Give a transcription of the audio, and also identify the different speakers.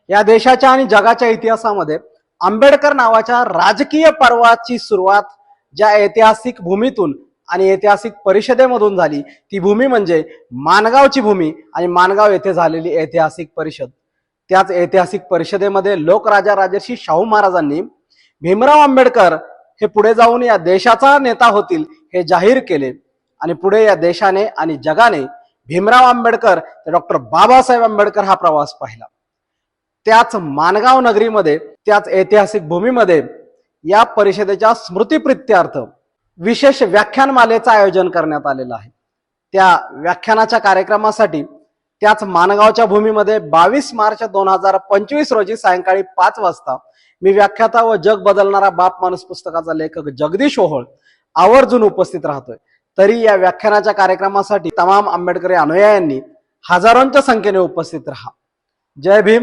Speaker 1: या देशाच्या आणि जगाच्या इतिहासामध्ये आंबेडकर नावाच्या राजकीय पर्वाची सुरुवात ज्या ऐतिहासिक भूमीतून आणि ऐतिहासिक परिषदेमधून झाली ती भूमी म्हणजे माणगावची भूमी आणि माणगाव येथे झालेली ऐतिहासिक परिषद। त्याच ऐतिहासिक परिषदेमध्ये लोकराजा राजर्षी शाहू महाराजांनी भीमराव आंबेडकर हे पुढे जाऊन या देशाचा नेता होतील हे जाहीर केले आणि पुढे या देशाने आणि जगाने भीमराव आंबेडकर ते डॉक्टर बाबासाहेब आंबेडकर हा प्रवास पाहिला। त्याच माणगाव नगरीमध्ये त्याच ऐतिहासिक भूमीमध्ये या परिषदेच्या स्मृतिप्रित्यर्थ विशेष व्याख्यानमालेचं आयोजन करण्यात आलेलं आहे। त्या व्याख्यानाच्या कार्यक्रमासाठी त्याच माणगावच्या भूमीमध्ये 22 मार्च 2025 रोजी सायंकाळी 5 वाजता मी व्याख्याता व जग बदलणारा बाप माणूस पुस्तकाचा लेखक जगदीश ओहोळ आवर्जून उपस्थित राहतोय। तरी या व्याख्यानाच्या कार्यक्रमासाठी तमाम आंबेडकरी अनुयायांनी हजारोंच्या संख्येने उपस्थित राहा। जय भीम।